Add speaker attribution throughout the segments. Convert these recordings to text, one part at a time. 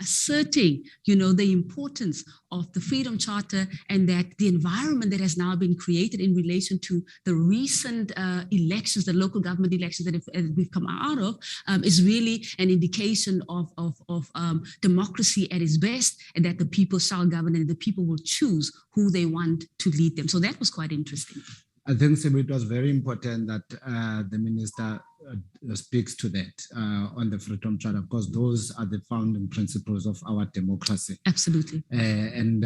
Speaker 1: asserting, the importance of the Freedom Charter, and that the environment that has now been created in relation to the recent elections, the local government elections that we've come out of, is really an indication of democracy at its best, and that the people shall govern and the people will choose who they want to lead them. So that was quite interesting.
Speaker 2: I think it was very important that the minister speaks to that on the Freedom Charter, because those are the founding principles of our democracy.
Speaker 1: Absolutely.
Speaker 2: And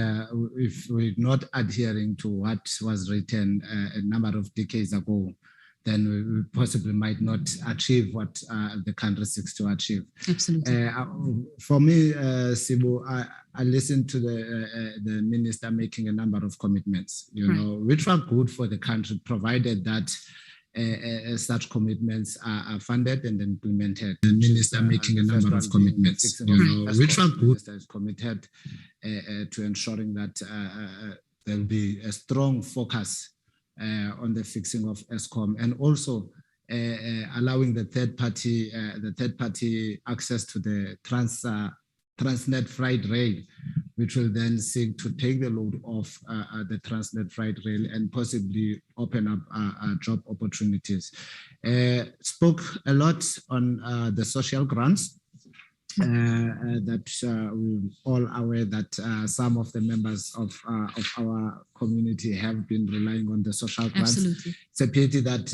Speaker 2: if we're not adhering to what was written a number of decades ago, then we possibly might not achieve what the country seeks to achieve.
Speaker 1: Absolutely.
Speaker 2: For me, Sibu, I listened to the minister making a number of commitments, which were good for the country, provided that such commitments are funded and implemented. The minister making a number of commitments, which were good. The minister is committed to ensuring that there will be a strong focus on the fixing of Eskom, and also allowing the third party access to the Transnet freight rail, which will then seek to take the load off the Transnet freight rail and possibly open up job opportunities. Spoke a lot on the social grants. That we're all aware that some of the members of our community have been relying on the social grants.
Speaker 1: Absolutely.
Speaker 2: It's a pity that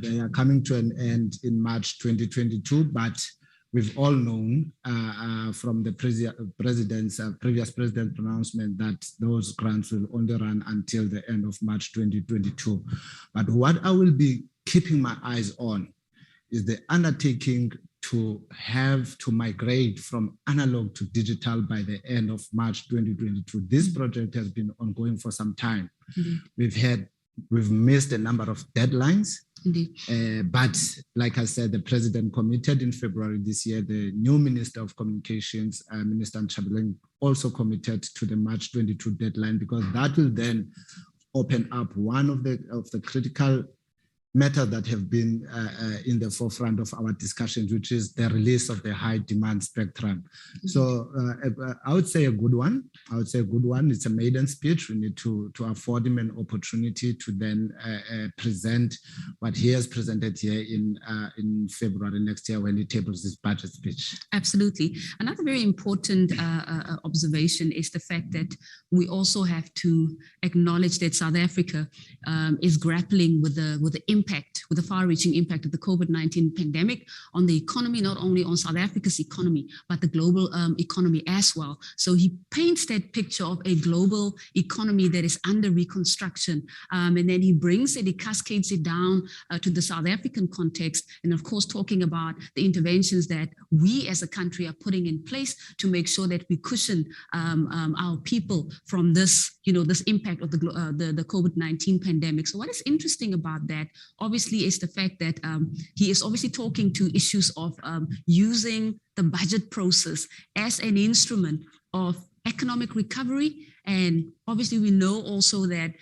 Speaker 2: they are coming to an end in March 2022, but we've all known from the previous president's pronouncement that those grants will only run until the end of March 2022. But what I will be keeping my eyes on is the undertaking to have to migrate from analog to digital by the end of March 2022. This project has been ongoing for some time. Mm-hmm. We've missed a number of deadlines. But like I said, the president committed in February this year. The new Minister of Communications, Minister Ntshavheni, also committed to the March 22 deadline, because that will then open up one of the critical matters that have been in the forefront of our discussions, which is the release of the high demand spectrum. Mm-hmm. So I would say a good one. It's a maiden speech. We need to afford him an opportunity to then present what he has presented here in February next year when he tables his budget speech.
Speaker 1: Absolutely. Another very important observation is the fact that we also have to acknowledge that South Africa is grappling with the far-reaching impact of the COVID-19 pandemic on the economy, not only on South Africa's economy, but the global economy as well. So he paints that picture of a global economy that is under reconstruction. And then he cascades it down to the South African context. And of course, talking about the interventions that we as a country are putting in place to make sure that we cushion our people from this impact of the COVID-19 pandemic. So what is interesting about that, obviously, is the fact that he is obviously talking to issues of using the budget process as an instrument of economic recovery. And obviously, we know also that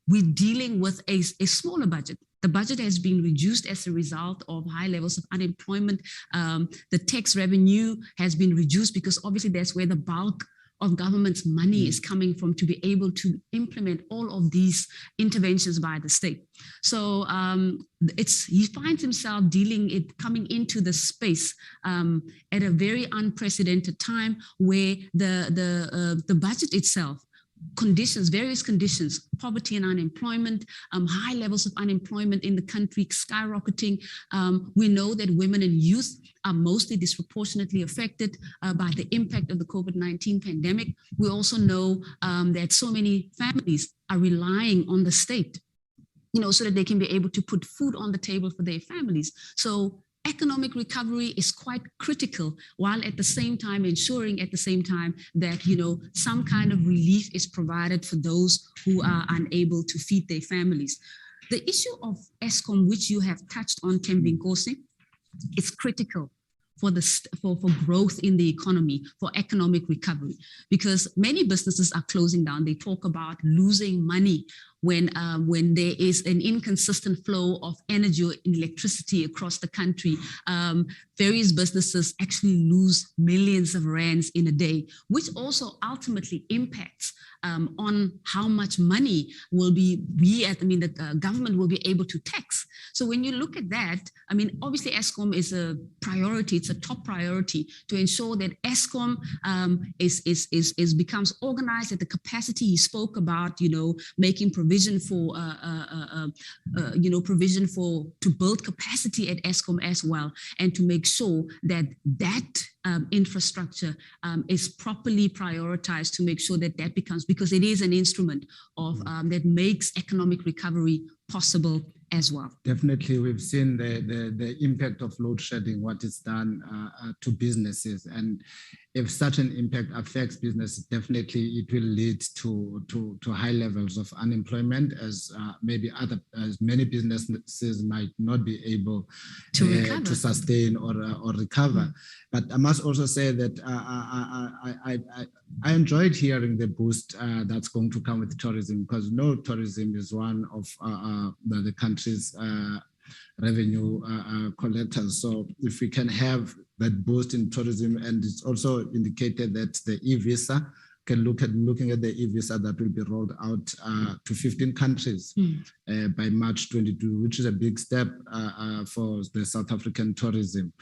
Speaker 1: we're dealing with a smaller budget. The budget has been reduced as a result of high levels of unemployment. The tax revenue has been reduced because obviously that's where the bulk of government's money is coming from to be able to implement all of these interventions by the state. So he finds himself coming into the space at a very unprecedented time where the budget itself, various conditions, poverty and unemployment, high levels of unemployment in the country skyrocketing. We know that women and youth are mostly disproportionately affected by the impact of the COVID-19 pandemic. We also know that so many families are relying on the state, so that they can be able to put food on the table for their families. So economic recovery is quite critical, while at the same time ensuring that some kind of relief is provided for those who are unable to feed their families. The issue of Eskom, which you have touched on, Thembinkosi, is critical for growth in the economy, for economic recovery, because many businesses are closing down. They talk about losing money when there is an inconsistent flow of energy or electricity across the country. various businesses actually lose millions of rands in a day, which also ultimately impacts on how much money the government will be able to tax. So when you look at that, I mean, obviously Eskom is a priority. It's a top priority to ensure that Eskom becomes organized at the capacity he spoke about. Making provision for to build capacity at Eskom as well, and to make sure that infrastructure is properly prioritized, to make sure that becomes, because it is an instrument of that makes economic recovery possible as well.
Speaker 2: Definitely, we've seen the impact of load shedding, what it's done to businesses, and if such an impact affects business, definitely it will lead to high levels of unemployment, as many businesses might not be able to sustain or recover. But I must also say that I enjoyed hearing the boost that's going to come with tourism, because tourism is one of the country's revenue collectors. So if we can have that boost in tourism, and it's also indicated that the e-visa, looking at the e-visa that will be rolled out to 15 countries by March 22, which is a big step for the South African tourism.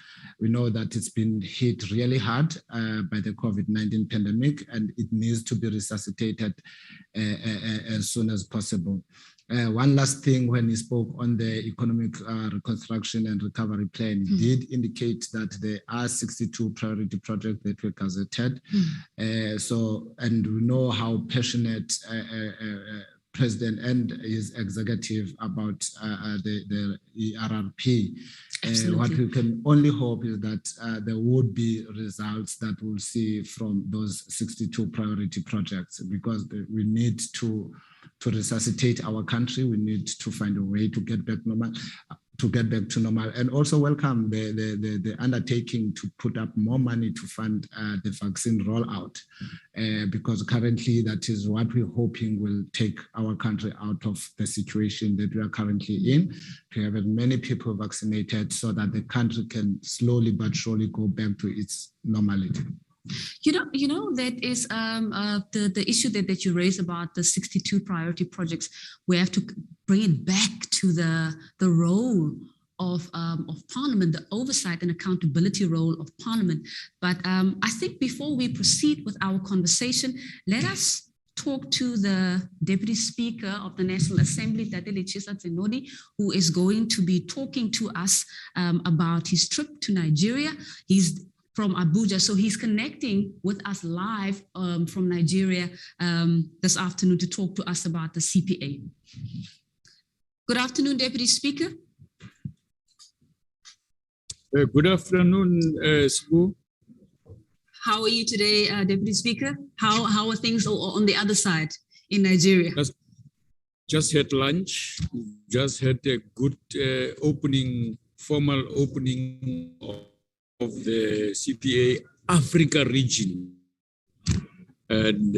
Speaker 2: We know that it's been hit really hard by the COVID-19 pandemic, and it needs to be resuscitated as soon as possible. One last thing, when he spoke on the economic reconstruction and recovery plan, he did indicate that there are 62 priority projects that were gazetted. And we know how passionate President and his executive about the ERRP. What we can only hope is that there would be results that we'll see from those 62 priority projects, because we need to resuscitate our country. We need to find a way to get back to normal, and also welcome the undertaking to put up more money to fund the vaccine rollout, because currently that is what we're hoping will take our country out of the situation that we are currently in, to have as many people vaccinated so that the country can slowly but surely go back to its normality.
Speaker 1: That is the issue that you raised about the 62 priority projects. We have to bring it back to the role of Parliament, the oversight and accountability role of Parliament. But I think before we proceed with our conversation, let us talk to the Deputy Speaker of the National Assembly, Lechesa Tsenoli, who is going to be talking to us about his trip to Nigeria. He's from Abuja, so he's connecting with us live from Nigeria this afternoon to talk to us about the CPA. Good afternoon, Deputy Speaker.
Speaker 3: Good afternoon, Sibu.
Speaker 1: How are you today, Deputy Speaker? How are things on the other side in Nigeria?
Speaker 3: Just had lunch. Just had a good formal opening of the CPA Africa region. And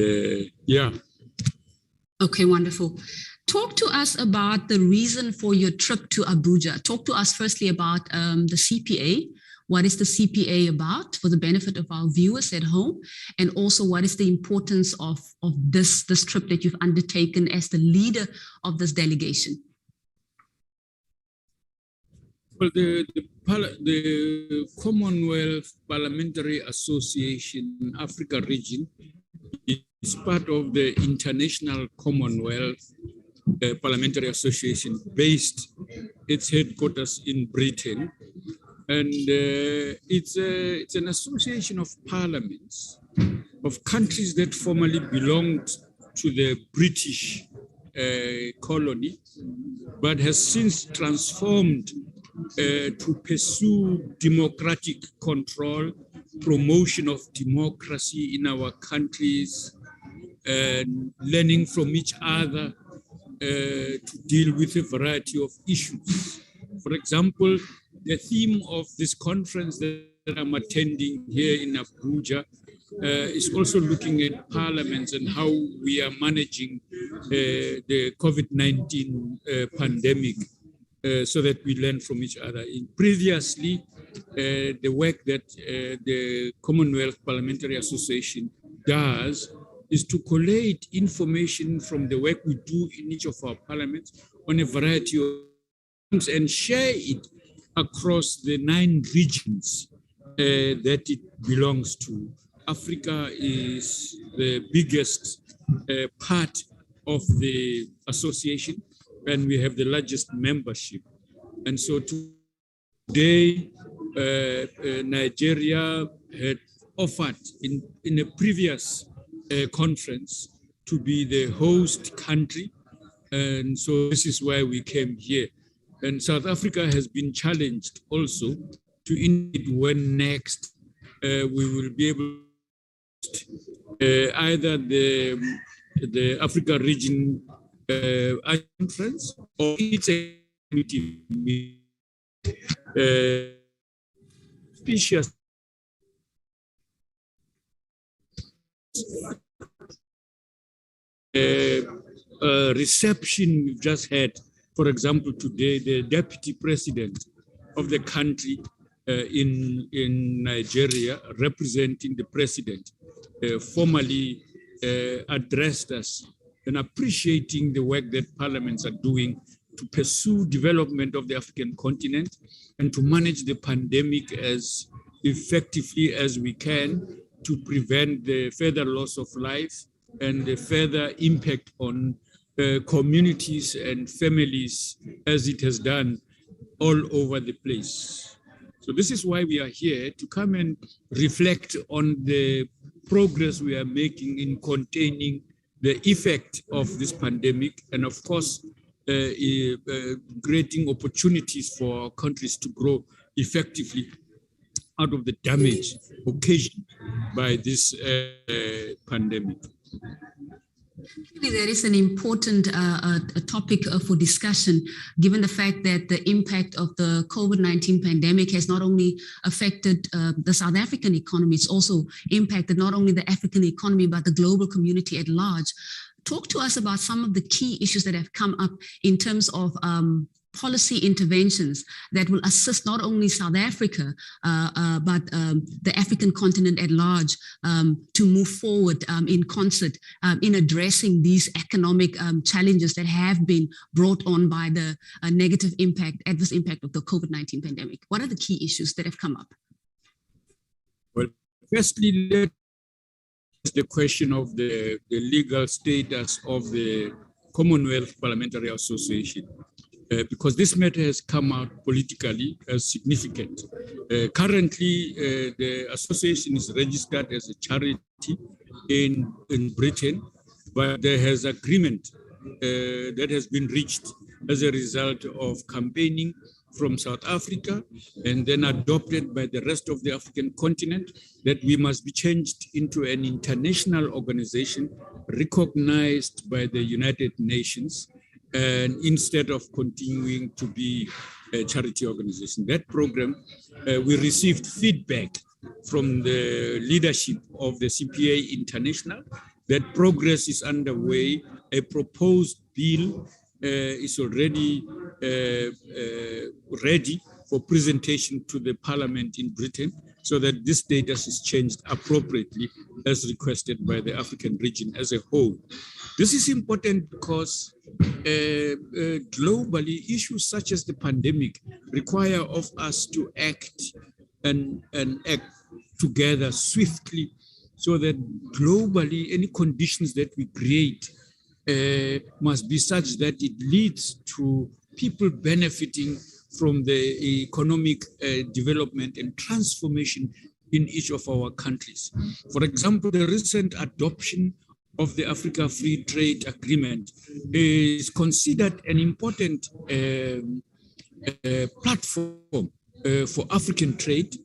Speaker 1: Okay, wonderful. Talk to us about the reason for your trip to Abuja. Talk to us firstly about the CPA. What is the CPA about, for the benefit of our viewers at home? And also, what is the importance of this trip that you've undertaken as the leader of this delegation?
Speaker 3: Well, the Commonwealth Parliamentary Association Africa region is part of the International Commonwealth Parliamentary Association, based its headquarters in Britain. And it's an association of parliaments of countries that formerly belonged to the British colony, but has since transformed to pursue democratic control, promotion of democracy in our countries, learning from each other to deal with a variety of issues. For example, the theme of this conference that I'm attending here in Abuja is also looking at parliaments and how we are managing the COVID-19 pandemic, so that we learn from each other. Previously, the work that the Commonwealth Parliamentary Association does is to collate information from the work we do in each of our parliaments on a variety of things and share it across the 9 regions that it belongs to. Africa is the biggest part of the association, and we have the largest membership. And so today, Nigeria had offered in a previous conference to be the host country. And so this is why we came here. And South Africa has been challenged also to indicate when next we will be able to either the Africa region conference or its meeting. Species reception we've just had. For example, today, the deputy president of the country in Nigeria, representing the president, formally addressed us and appreciating the work that parliaments are doing to pursue development of the African continent and to manage the pandemic as effectively as we can to prevent the further loss of life and the further impact on communities and families as it has done all over the place. So this is why we are here, to come and reflect on the progress we are making in containing the effect of this pandemic, and of course, creating opportunities for our countries to grow effectively out of the damage occasioned by this pandemic.
Speaker 1: There is an important topic for discussion, given the fact that the impact of the COVID-19 pandemic has not only affected the South African economy, it's also impacted not only the African economy, but the global community at large. Talk to us about some of the key issues that have come up in terms of policy interventions that will assist not only South Africa, but the African continent at large to move forward in concert in addressing these economic challenges that have been brought on by the negative impact, adverse impact of the COVID-19 pandemic. What are the key issues that have come up?
Speaker 3: Well, firstly, the question of the legal status of the Commonwealth Parliamentary Association. Because this matter has come out politically as significant. Currently, the association is registered as a charity in Britain, but there has agreement that has been reached as a result of campaigning from South Africa and then adopted by the rest of the African continent that we must be changed into an international organization recognized by the United Nations, and instead of continuing to be a charity organization. That program, we received feedback from the leadership of the CPA International that progress is underway. A proposed bill is already ready for presentation to the parliament in Britain so that this status is changed appropriately as requested by the African region as a whole. This is important because globally, issues such as the pandemic require of us to act and act together swiftly so that globally, any conditions that we create must be such that it leads to people benefiting from the economic development and transformation in each of our countries. For example, the recent adoption of the Africa Free Trade Agreement is considered an important platform for African trade,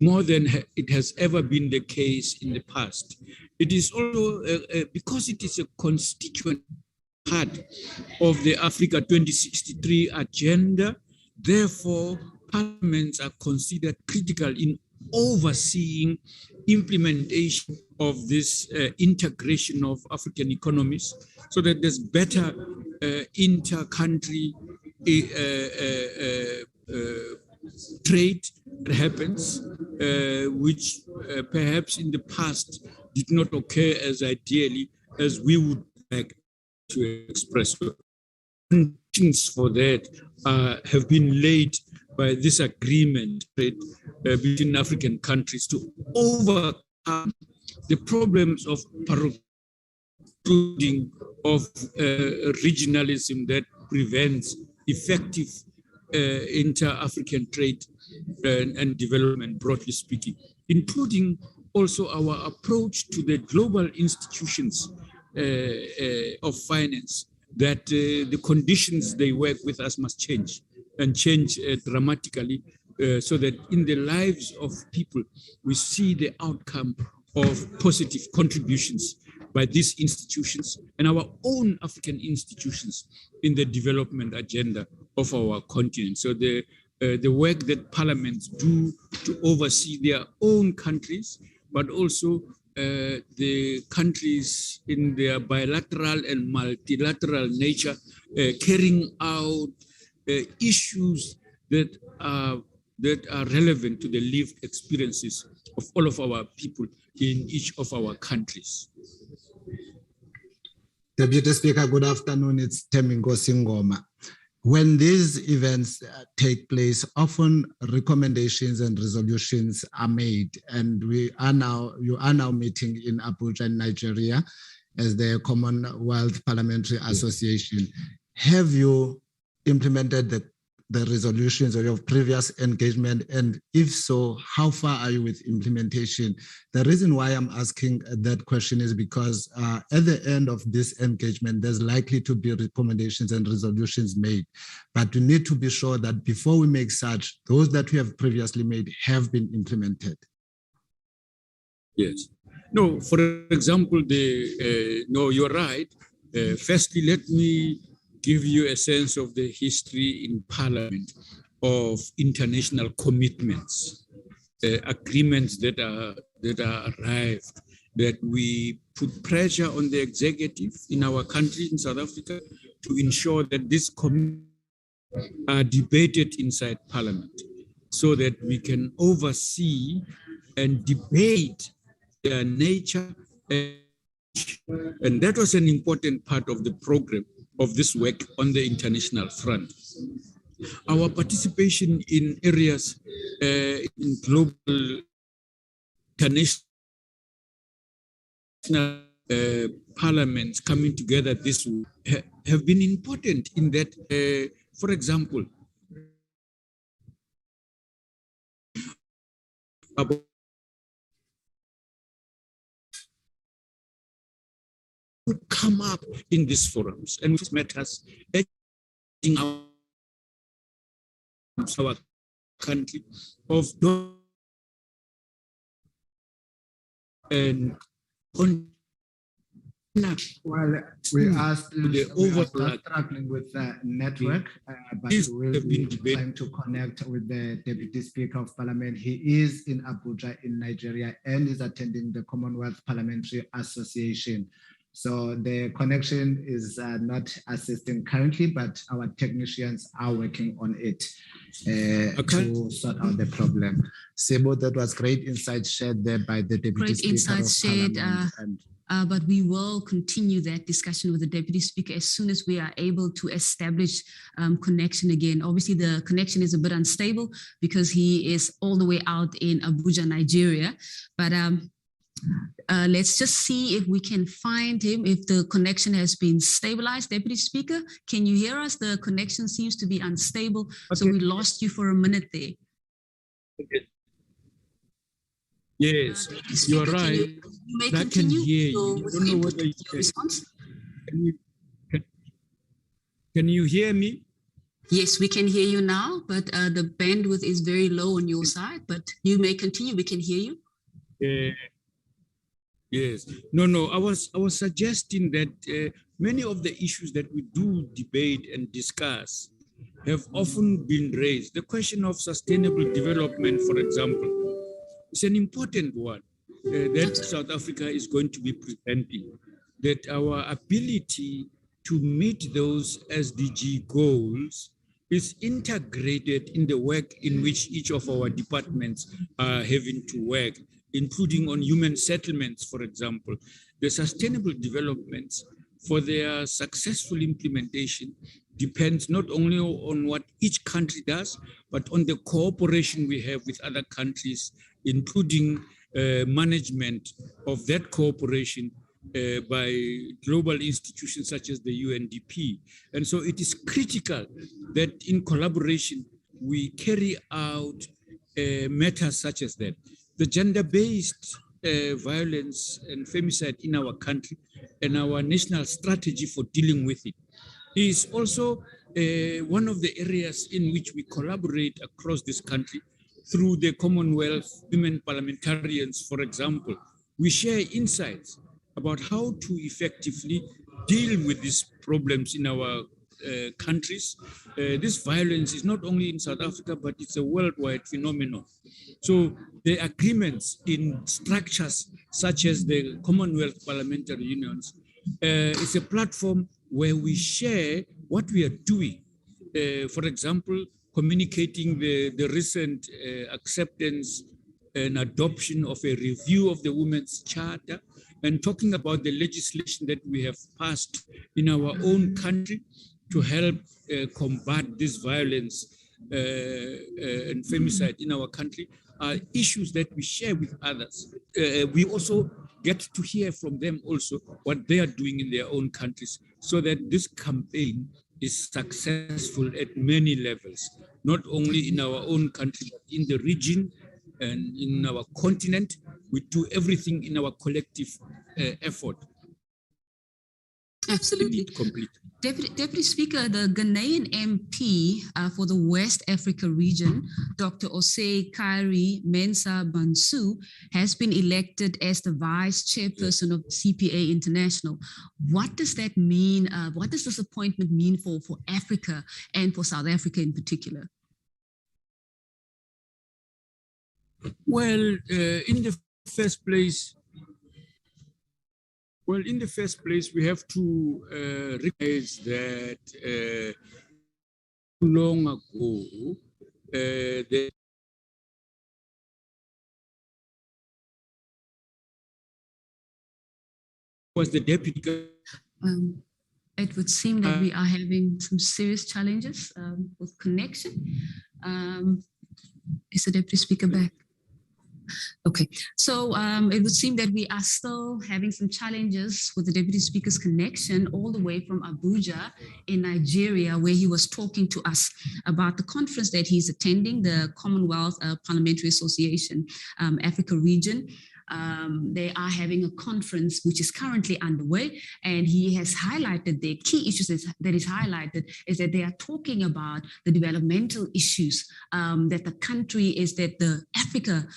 Speaker 3: more than it has ever been the case in the past. It is also because it is a constituent part of the Africa 2063 agenda. Therefore, parliaments are considered critical in overseeing implementation of this integration of African economies so that there's better inter-country trade that happens, which perhaps in the past did not occur as ideally as we would like to express. Conditions for that have been laid by this agreement between African countries to overcome the problems of including of regionalism that prevents effective inter-African trade and development, broadly speaking, including also our approach to the global institutions of finance, that the conditions they work with us must change and change dramatically so that in the lives of people, we see the outcome of positive contributions by these institutions and our own African institutions in the development agenda of our continent. So the work that parliaments do to oversee their own countries, but also the countries in their bilateral and multilateral nature, carrying out issues that are relevant to the lived experiences of all of our people in each of our countries.
Speaker 2: Deputy Speaker, good afternoon. It's Temingo Singoma. When these events take place, often recommendations and resolutions are made, and you are now meeting in Abuja, in Nigeria, as the Commonwealth Parliamentary Association. Have you implemented the resolutions of your previous engagement? And if so, how far are you with implementation? The reason why I'm asking that question is because at the end of this engagement, there's likely to be recommendations and resolutions made. But we need to be sure that before we make such, those that we have previously made have been implemented.
Speaker 3: Yes. No, for example, no, you're right. Firstly, let me give you a sense of the history in Parliament of international commitments, agreements that are arrived, that we put pressure on the executive in our country, in South Africa, to ensure that these commitments are debated inside Parliament so that we can oversee and debate their nature. And that was an important part of the program of this work on the international front. Our participation in areas in global international parliaments coming together this way have been important in that, for example, would come up in these forums and which matters in our country of and
Speaker 2: well, we are still struggling with the network, but we'll be trying to connect with the Deputy Speaker of Parliament. He is in Abuja, in Nigeria, and is attending the Commonwealth Parliamentary Association. So the connection is not assisting currently, but our technicians are working on it to sort out the problem. Sebo, that was great insight shared there by the Deputy Speaker of Parliament.
Speaker 1: But we will continue that discussion with the Deputy Speaker as soon as we are able to establish connection again. Obviously, the connection is a bit unstable because he is all the way out in Abuja, Nigeria. But let's just see if we can find him, if the connection has been stabilized. Deputy Speaker, can you hear us? The connection seems to be unstable. Okay. So we lost you for a minute there.
Speaker 3: Okay. Yes, you're right.
Speaker 1: You may continue.
Speaker 3: I can hear you. I don't know what I
Speaker 1: response.
Speaker 3: Can you hear me?
Speaker 1: Yes, we can hear you now, but the bandwidth is very low on your side, but you may continue. We can hear you.
Speaker 3: Yes. No. I was suggesting that many of the issues that we do debate and discuss have often been raised. The question of sustainable development, for example, is an important one that South Africa is going to be presenting. That our ability to meet those SDG goals is integrated in the work in which each of our departments are having to work, including on human settlements, for example. The sustainable developments for their successful implementation depends not only on what each country does, but on the cooperation we have with other countries, including management of that cooperation by global institutions such as the UNDP. And so it is critical that in collaboration, we carry out matters such as that. The gender-based violence and femicide in our country and our national strategy for dealing with it is also one of the areas in which we collaborate across this country through the Commonwealth women parliamentarians, for example. We share insights about how to effectively deal with these problems in our countries. This violence is not only in South Africa, but it's a worldwide phenomenon. So the agreements in structures such as the Commonwealth parliamentary unions is a platform where we share what we are doing. For example, communicating the recent acceptance and adoption of a review of the Women's Charter, and talking about the legislation that we have passed in our own country to help combat this violence and femicide in our country are issues that we share with others. We also get to hear from them also what they are doing in their own countries, so that this campaign is successful at many levels, not only in our own country, but in the region and in our continent. We do everything in our collective effort.
Speaker 1: Absolutely. Deputy Speaker, the Ghanaian MP for the West Africa region, Dr. Osei Kairi Mensah Bansu, has been elected as the vice chairperson of CPA International. What does that mean? What does this appointment mean for Africa and for South Africa in particular?
Speaker 3: Well, in the first place, we have to recognize that long ago, there was the deputy.
Speaker 1: It would seem that we are having some serious challenges with connection. Is the Deputy Speaker back? Okay, so it would seem that we are still having some challenges with the Deputy Speaker's connection all the way from Abuja in Nigeria, where he was talking to us about the conference that he's attending, the Commonwealth Parliamentary Association Africa region. They are having a conference which is currently underway, and he has highlighted the key issues that is highlighted is that they are talking about the developmental issues that the country is that the Africa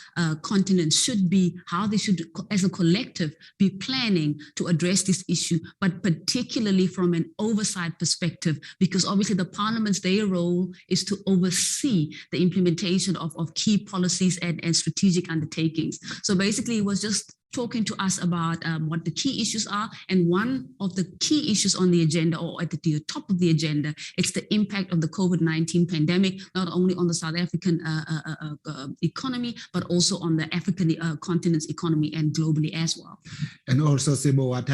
Speaker 1: continent should be, how they should as a collective be planning to address this issue, but particularly from an oversight perspective, because obviously the parliament's their role is to oversee the implementation of key policies and strategic undertakings. So basically, he was just talking to us about what the key issues are. And one of the key issues on the agenda, or at the top of the agenda, it's the impact of the COVID-19 pandemic, not only on the South African economy, but also on the African continent's economy and globally as well.
Speaker 2: And also, Sibo, what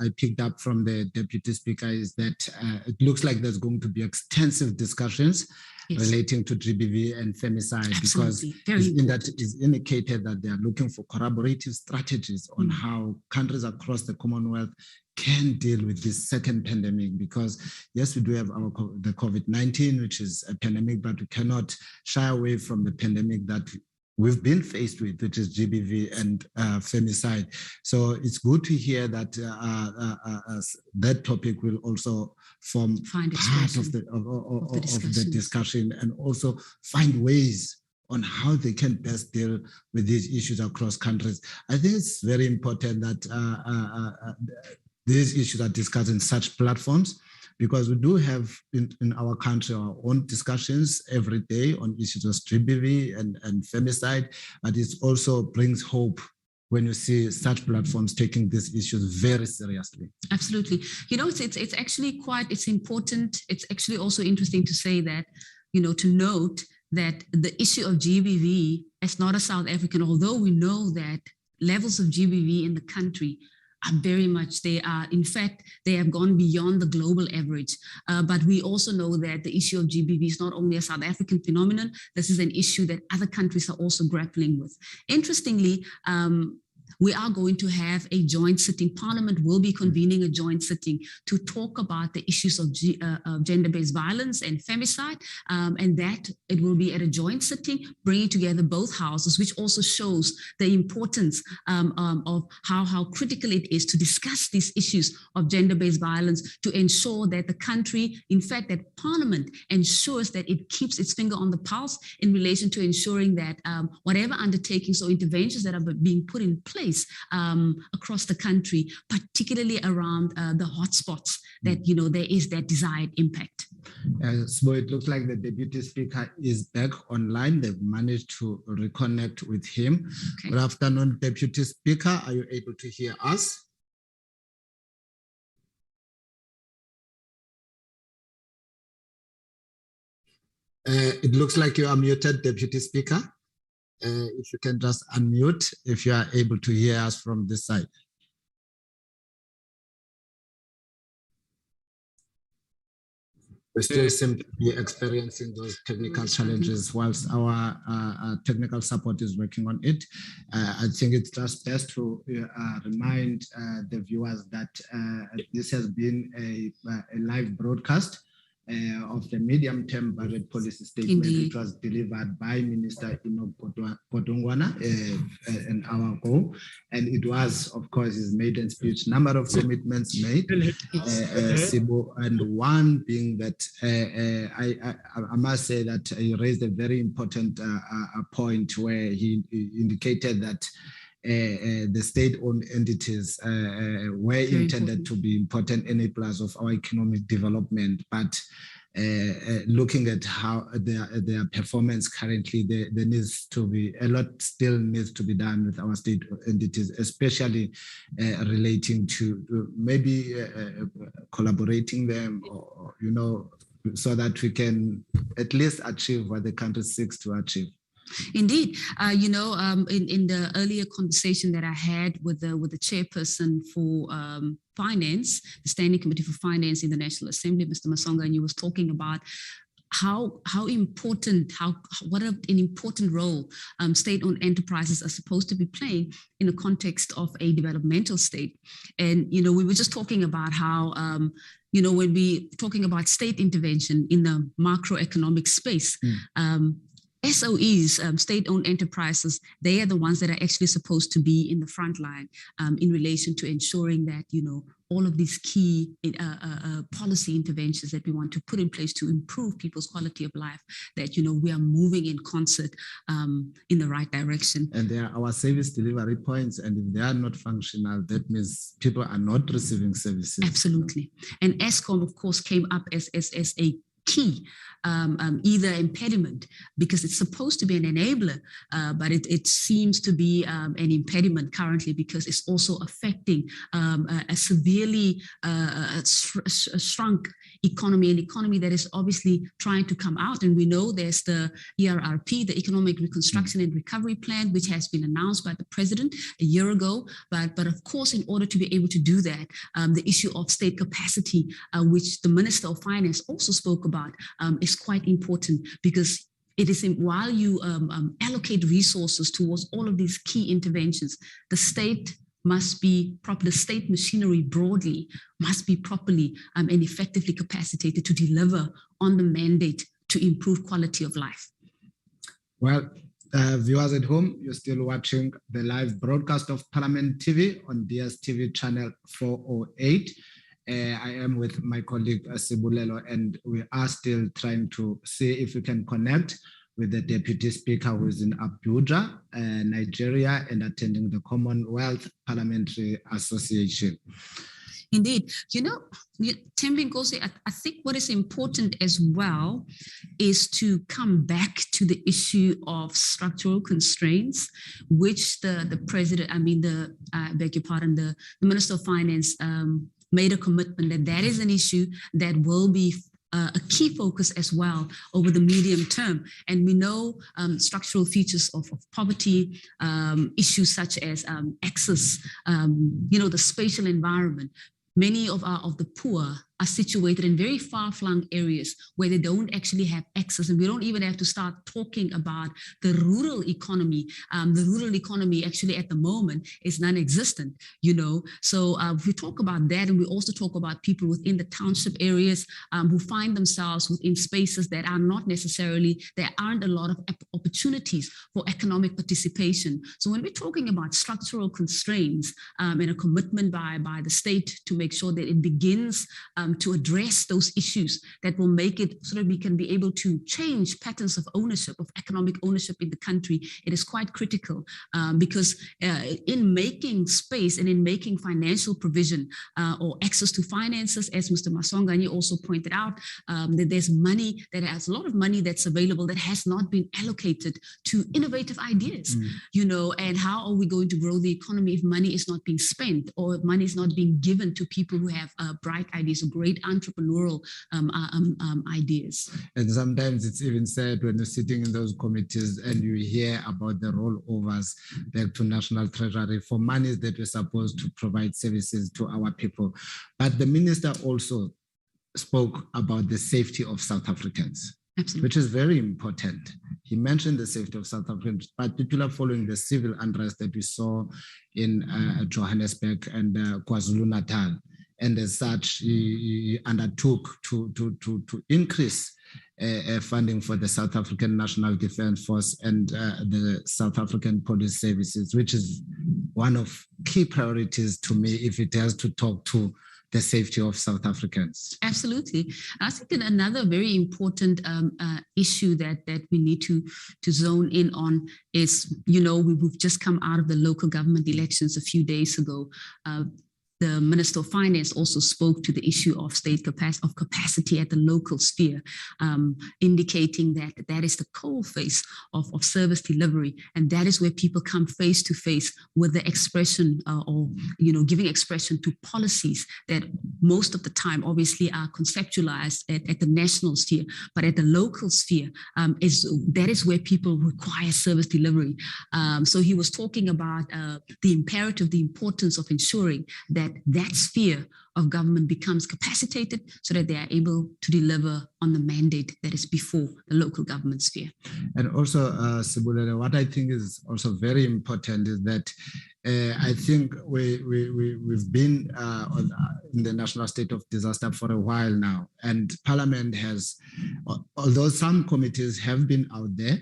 Speaker 2: I picked up from the Deputy Speaker is that it looks like there's going to be extensive discussions relating to GBV and femicide. Absolutely. Because that is indicated that they are looking for collaborative strategies on how countries across the Commonwealth can deal with this second pandemic. Because yes, we do have the COVID-19, which is a pandemic, but we cannot shy away from the pandemic that we've been faced with, which is GBV and femicide. So it's good to hear that that topic will also form part of the discussion, and also find ways on how they can best deal with these issues across countries. I think it's very important that these issues are discussed in such platforms, because we do have in our country our own discussions every day on issues of GBV and femicide, but it also brings hope when you see such platforms taking these issues very seriously.
Speaker 1: Absolutely. It's actually it's important. It's actually also interesting to say that, to note that the issue of GBV as not a South African, although we know that levels of GBV in the country are very much, in fact, they have gone beyond the global average. But we also know that the issue of GBV is not only a South African phenomenon, this is an issue that other countries are also grappling with. Interestingly, we are going to have a joint sitting. Parliament will be convening a joint sitting to talk about the issues of gender-based violence and femicide, and that it will be at a joint sitting, bringing together both houses, which also shows the importance of how critical it is to discuss these issues of gender-based violence, to ensure that the country, in fact, that Parliament ensures that it keeps its finger on the pulse in relation to ensuring that whatever undertakings or interventions that are being put in place across the country, particularly around the hotspots, that there is that desired impact.
Speaker 2: So it looks like the Deputy Speaker is back online. They've managed to reconnect with him. Okay. Good afternoon, Deputy Speaker. Are you able to hear us? It looks like you are muted, Deputy Speaker. If you can just unmute if you are able to hear us from this side. We still seem to be experiencing those technical challenges whilst our technical support is working on it. I think it's just best to remind the viewers that this has been a live broadcast of the medium-term budget policy statement. Indeed. Which was delivered by Minister Ino Potongwana an hour ago. And it was, of course, his maiden speech. Number of commitments made, and one being that I must say that he raised a very important point where he indicated that the state-owned entities were intended to be important enablers of our economic development, but looking at how their performance currently, there needs to be a lot still needs to be done with our state entities, especially relating to maybe collaborating them, or so that we can at least achieve what the country seeks to achieve.
Speaker 1: Indeed, in the earlier conversation that I had with the chairperson for finance, the Standing Committee for Finance in the National Assembly, Mr. Masonga, and you was talking about what an important role state-owned enterprises are supposed to be playing in the context of a developmental state. And we were just talking about how when we talking about state intervention in the macroeconomic space. SOEs, state-owned enterprises, they are the ones that are actually supposed to be in the front line in relation to ensuring that, all of these key policy interventions that we want to put in place to improve people's quality of life, that, we are moving in concert in the right direction.
Speaker 2: And they are our service delivery points. And if they are not functional, that means people are not receiving services.
Speaker 1: Absolutely. And ESCOM, of course, came up as a key either impediment, because it's supposed to be an enabler, but it seems to be an impediment currently, because it's also affecting a severely shrunk economy, an economy that is obviously trying to come out. And we know there's the ERRP, the Economic Reconstruction and Recovery Plan, which has been announced by the president a year ago. But of course, in order to be able to do that, the issue of state capacity, which the Minister of Finance also spoke about, is quite important, because it is while you allocate resources towards all of these key interventions, the state must be proper, the state machinery broadly must be properly and effectively capacitated to deliver on the mandate to improve quality of life.
Speaker 2: Well, viewers at home, you're still watching the live broadcast of Parliament TV on DSTV channel 408. I am with my colleague Sibulelo, and we are still trying to see if we can connect with the Deputy Speaker who is in Abuja, Nigeria, and attending the Commonwealth Parliamentary Association.
Speaker 1: Indeed. Thembi Nkosi, I think what is important as well is to come back to the issue of structural constraints, which the president, beg your pardon, the Minister of Finance made a commitment that is an issue that will be a key focus as well over the medium term. And we know structural features of poverty, issues such as access, the spatial environment. Many of the poor are situated in very far-flung areas where they don't actually have access, and we don't even have to start talking about the rural economy. The rural economy actually at the moment is non-existent, So we talk about that, and we also talk about people within the township areas who find themselves within spaces that are not necessarily, there aren't a lot of opportunities for economic participation. So when we're talking about structural constraints and a commitment by the state to make sure that it begins to address those issues that will make it so that we can be able to change patterns of ownership, of economic ownership in the country, it is quite critical because in making space and in making financial provision or access to finances, as Mr. Masongani also pointed out, that there's money, that has a lot of money that's available that has not been allocated to innovative ideas, and how are we going to grow the economy if money is not being spent or if money is not being given to people who have bright ideas or great entrepreneurial ideas.
Speaker 2: And sometimes it's even said when you're sitting in those committees and you hear about the rollovers back to National Treasury for monies that were supposed to provide services to our people. But the minister also spoke about the safety of South Africans. Absolutely. Which is very important. He mentioned the safety of South Africans, particularly following the civil unrest that we saw in Johannesburg and KwaZulu-Natal. And as such, he undertook to increase funding for the South African National Defence Force and the South African Police Services, which is one of key priorities to me if it has to talk to the safety of South Africans.
Speaker 1: Absolutely. I think that another very important issue that we need to zone in on is, we've just come out of the local government elections a few days ago. The Minister of Finance also spoke to the issue of state capacity at the local sphere, indicating that is the coal face of service delivery. And that is where people come face to face with the expression or giving expression to policies that most of the time obviously are conceptualized at the national sphere, but at the local sphere that is where people require service delivery. So he was talking about the imperative, the importance of ensuring that sphere of government becomes capacitated so that they are able to deliver on the mandate that is before the local government sphere.
Speaker 2: And also, Sibulele, what I think is also very important is that I think we've been in the national state of disaster for a while now, and Parliament has, although some committees have been out there,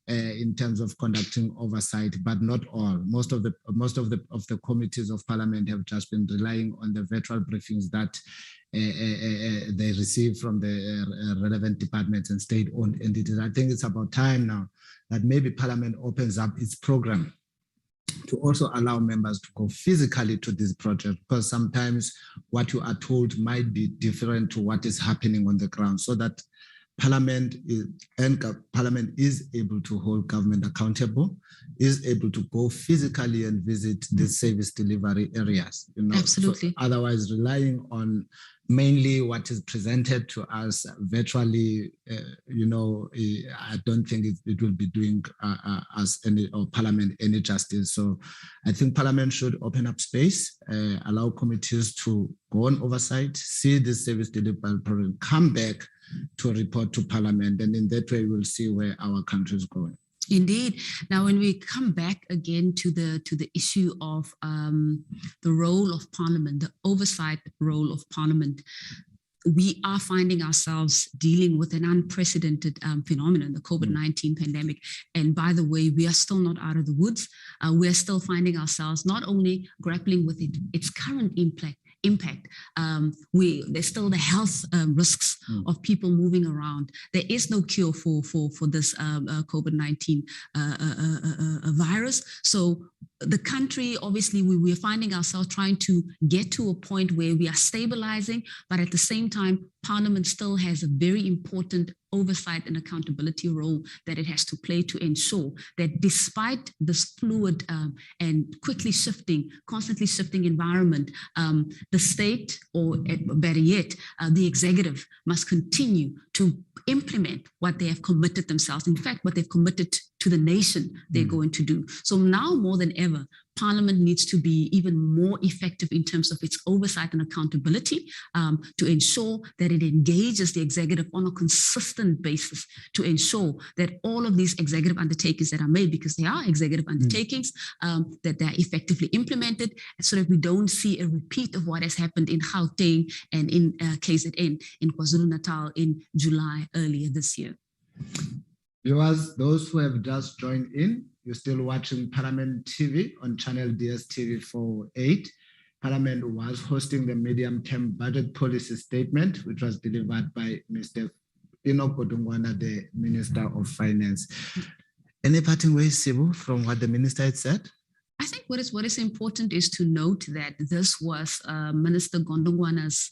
Speaker 2: in terms of conducting oversight, but not all. Most of the committees of Parliament have just been relying on the virtual briefings that they receive from the relevant departments and state-owned entities. I think it's about time now that maybe Parliament opens up its program to also allow members to go physically to this project, because sometimes what you are told might be different to what is happening on the ground, so that Parliament is able to hold government accountable, is able to go physically and visit the service delivery areas.
Speaker 1: Absolutely.
Speaker 2: So otherwise, relying on mainly what is presented to us virtually, I don't think it will be doing us or Parliament any justice. So I think Parliament should open up space, allow committees to go on oversight, see the service delivery program, come back to report to Parliament, and in that way we'll see where our country is going.
Speaker 1: Indeed. Now, when we come back again to the issue of the role of Parliament, the oversight role of Parliament, we are finding ourselves dealing with an unprecedented phenomenon, the COVID-19 pandemic. And by the way, we are still not out of the woods. We are still finding ourselves not only grappling with its current impact. There's still the health risks of people moving around. There is no cure for this COVID-19 virus. So the country, obviously, we're finding ourselves trying to get to a point where we are stabilizing, but at the same time, Parliament still has a very important oversight and accountability role that it has to play to ensure that despite this fluid and constantly shifting environment, the state, or better yet, the executive must continue to implement what they have committed themselves. In fact, what they've committed to the nation they're going to do. So now more than ever, Parliament needs to be even more effective in terms of its oversight and accountability to ensure that it engages the executive on a consistent basis to ensure that all of these executive undertakings that are made, because they are executive undertakings, that they're effectively implemented, so that we don't see a repeat of what has happened in Gauteng and in KZN in KwaZulu-Natal in July earlier this year.
Speaker 2: Viewers, those who have just joined in, you're still watching Parliament TV on channel DSTV 408. Parliament was hosting the medium-term budget policy statement, which was delivered by Mr. Enoch Godongwana, the Minister of Finance. Any parting ways, Sibu, from what the Minister had said?
Speaker 1: I think what is important is to note that this was Minister Godongwana's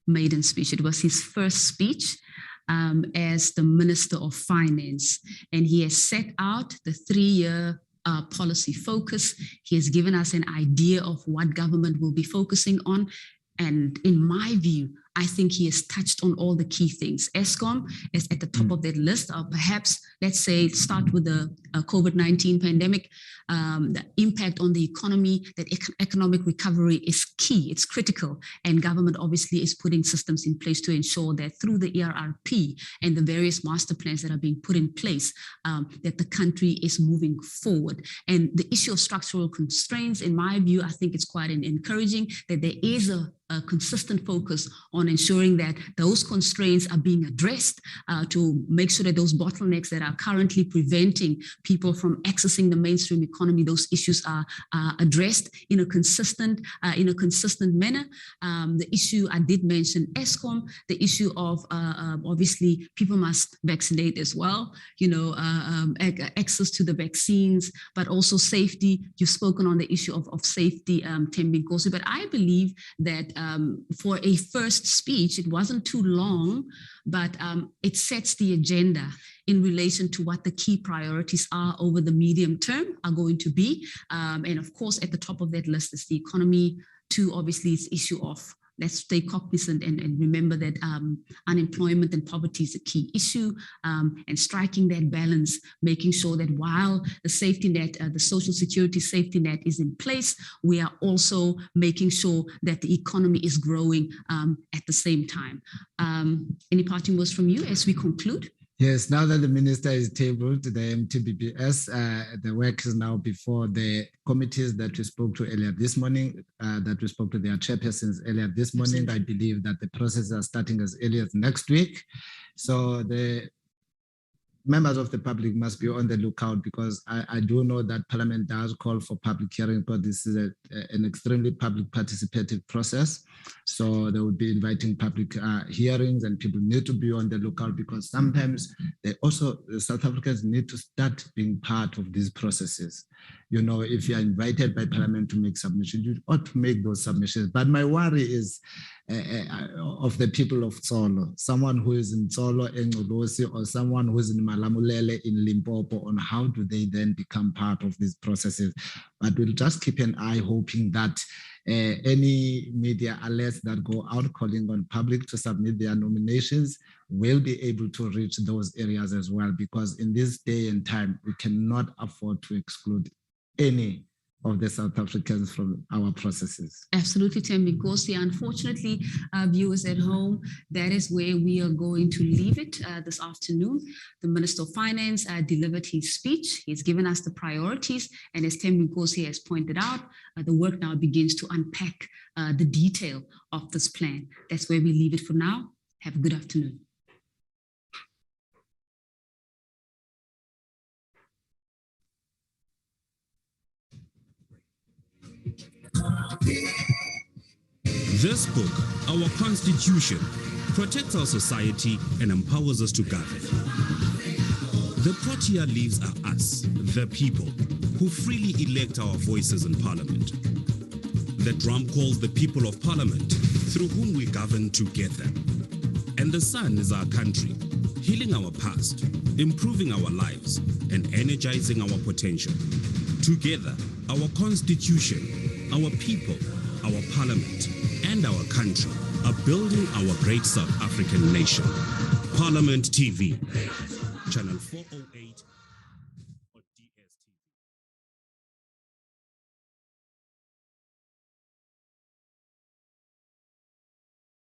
Speaker 1: maiden speech. It was his first speech as the Minister of Finance, and he has set out the 3-year policy focus. He has given us an idea of what government will be focusing on. And in my view, I think he has touched on all the key things. Eskom is at the top of that list. Perhaps, let's say, start with the COVID-19 pandemic. The impact on the economy, that economic recovery is key, it's critical. And government obviously is putting systems in place to ensure that through the ERRP and the various master plans that are being put in place, that the country is moving forward. And the issue of structural constraints, in my view, I think it's quite encouraging that there is a consistent focus on ensuring that those constraints are being addressed to make sure that those bottlenecks that are currently preventing people from accessing the mainstream economy, those issues are addressed in a consistent manner. The issue I did mention, Eskom, the issue of obviously people must vaccinate as well, access to the vaccines, but also safety. You've spoken on the issue of safety, Thembi Nkosi, but I believe that for a first speech, it wasn't too long, but it sets the agenda in relation to what the key priorities are over the medium term are going to be. And of course, at the top of that list is the economy. Two, obviously, it's issue of, let's stay cognizant and remember that unemployment and poverty is a key issue, and striking that balance, making sure that while the safety net, the social security safety net is in place, we are also making sure that the economy is growing at the same time. Any parting words from you as we conclude?
Speaker 2: Yes, now that the minister is tabled, the MTBPS, the work is now before the committees that we spoke to earlier this morning, that we spoke to their chairpersons earlier this morning. I believe that the process are starting as early as next week. So the members of the public must be on the lookout, because I do know that Parliament does call for public hearing, but this is an extremely public participative process. So they will be inviting public hearings, and people need to be on the lookout, because sometimes the South Africans need to start being part of these processes. If you're invited by Parliament to make submissions, you ought to make those submissions. But my worry is of the people of Tsolo, someone who is in Tsolo, Engolosi, or someone who is in Malamulele in Limpopo, on how do they then become part of these processes. But we'll just keep an eye, hoping that any media alerts that go out calling on public to submit their nominations will be able to reach those areas as well, because in this day and time, we cannot afford to exclude any of the South Africans from our processes.
Speaker 1: Absolutely, Thembi Nkosi. Unfortunately, viewers at home, that is where we are going to leave it this afternoon. The Minister of Finance delivered his speech. He's given us the priorities, and as Thembi Nkosi has pointed out, the work now begins to unpack the detail of this plan. That's where we leave it for now. Have a good afternoon.
Speaker 4: This book, our Constitution, protects our society and empowers us to govern. The Protea leaves are us, the people. who freely elect our voices in Parliament. The drum calls the people of Parliament, through whom we govern together. And the sun is our country, healing our past, improving our lives, and energizing our potential. Together, our constitution, our people, our parliament, and our country are building our great South African nation. Parliament TV, channel 408.